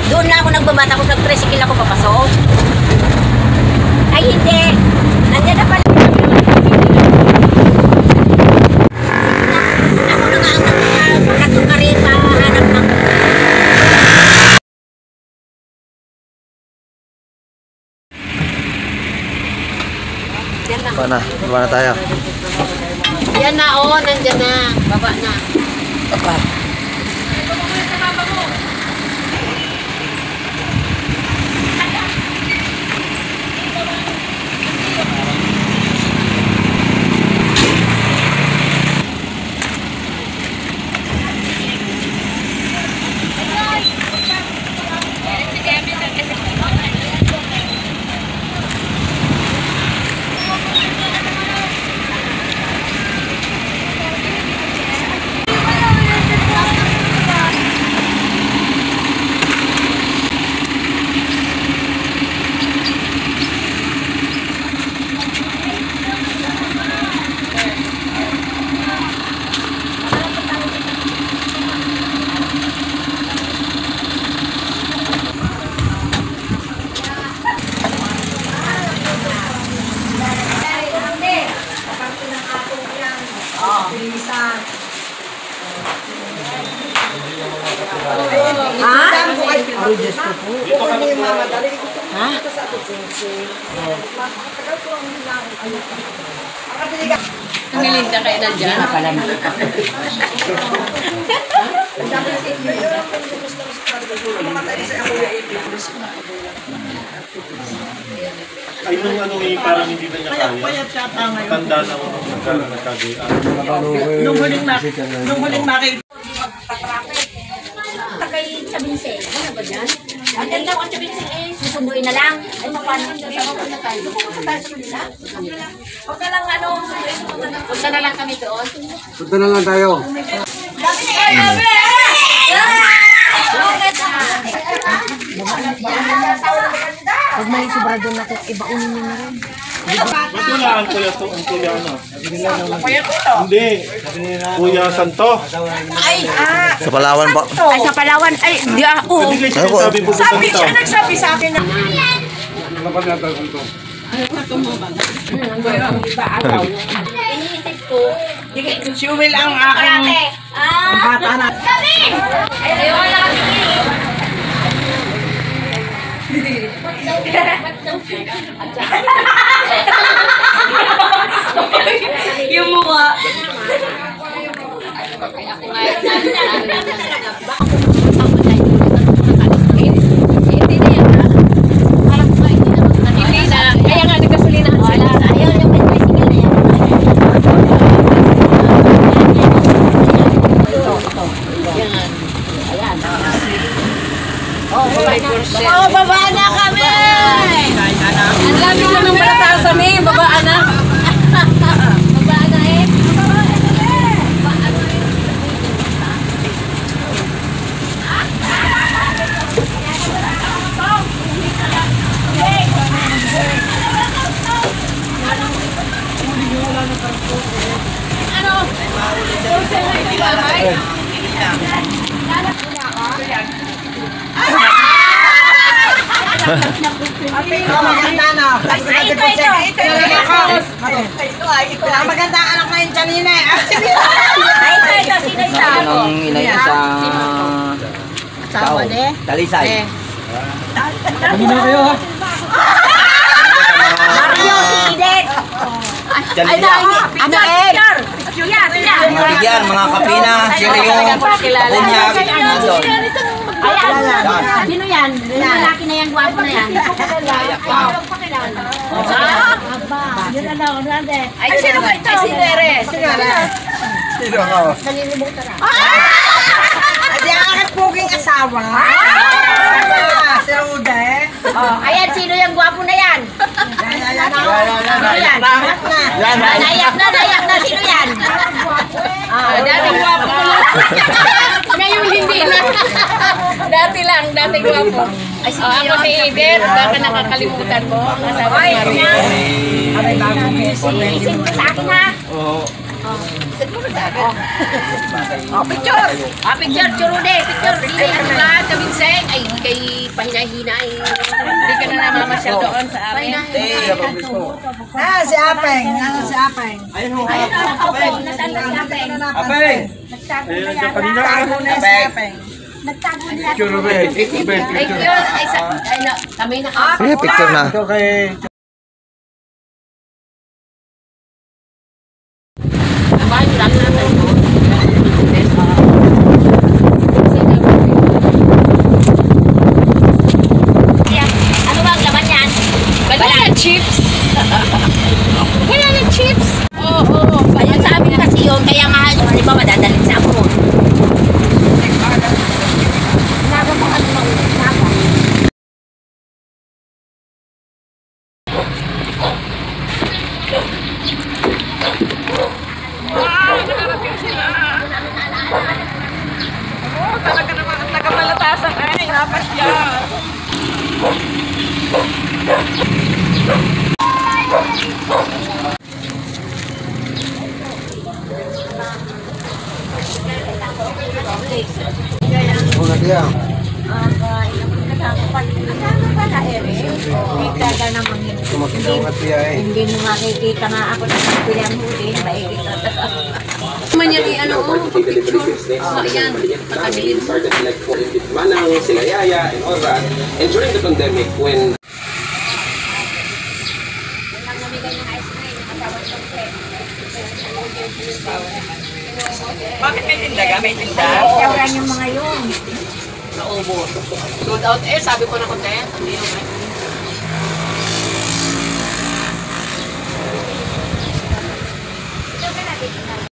Doon na ako nagbabata ko sa tricycle ako papasok. Ay hindi. Nandiyan na pala. Ako na nga ang magkatuka rin mahanap ng... Baba na tayo. Yan na, oh, nandiyan na. Baba na. Baba. Nilinda kayo na dyan. Ay, nung ano eh, parang hindi na niya kaya. Tanda na ako nung nagkagayaan. Nung huling makita. Kay Chabinse, ano ba dyan? Ang ganda ko ang Chabinse eh, susunduin na lang. Ay, paano na tayo? Pupunta tayo sa kanila? Huwag na lang ano, punta na lang kami doon. Punta na lang tayo. Huwag may sobra doon natin, ibaunin nyo na rin. Ba't wala ang kuya to? Ang kuya ano? Hindi. Kuya Santo. Ay, Sa Palawan pa. Ay, sa Palawan, ay, di ako. Hindi kayo sinasabi po sabi siya, nagsabi sa akin na. Iniisip ko. Si Will ang aking bata na. Ayaw na kasi. Yung mukha. Kaya nga, nagkasulina ang sila. Ayaw yung bicycle na yan. Oh, baba na kami! Ang lamig na ng bata sa amin, baba na. Baba na eh. Maganda na. Ito. Ito. Maganda anak na. kanina. Ay, ito, sino ito? Anong inay sa Asawa de. Talisay. Mario, si Eden. Ay, Ano eh? Yan, yan. mga bigyan, mga kapina, siryo, kunyag, nandun. Ayan. Sino yan? Yung lalaki na yan, gwapo na yan. Ay, sino ba ito? Sino ere? Sino ere? Adi ang aking puging asawa. Si Ruda eh. Oh, ayan, sino yung gwapo na yan? Sino yan? Naiyak na. Sino yan? Dating gwapo. Ngayon hindi na. Dati lang, dating gwapo. Ay, si Ako si Eden, baka nakakalimutan mo. Ang asawa ni Maria. Isin mo sa akin, ha? Picture! Picture, Churude, picture. Ay, ano ka, Kaminseng? Ay, kay pahina-hina ay hindi ka na namamasyal doon sa amin. Si Apeng. Si Apeng. Ayun, okay. Natanda si Apeng. Apeng! Nagtago na Eh, yata. kanina. Si Apeng. Nagtago na yata. Ay, yun, ay, kami na Sige, picture na. Bayo lang natin. Ano ba ang laman yan? Banana chips. Banana chips. Oo. Ayun sa amin kasi yun, kaya nga, di ba madadalhin sa ako? Naga mo ano mang naga. Talaga naman ang nagamalatasan ay napasya. Una dia. Kumakita dia eh. Hindi mo makikita nga ako na pilihan mo din, maikita. Man yan ano, picture. Ayan, pakabilin. started like Manang, sila Yaya, and all that. And during the pandemic, when Bakit may tinda ka? May tinda? Ewan yung mga yun. Naubo. Sold out eh, sabi ko na konti. Hindi naman. Ito ka natin.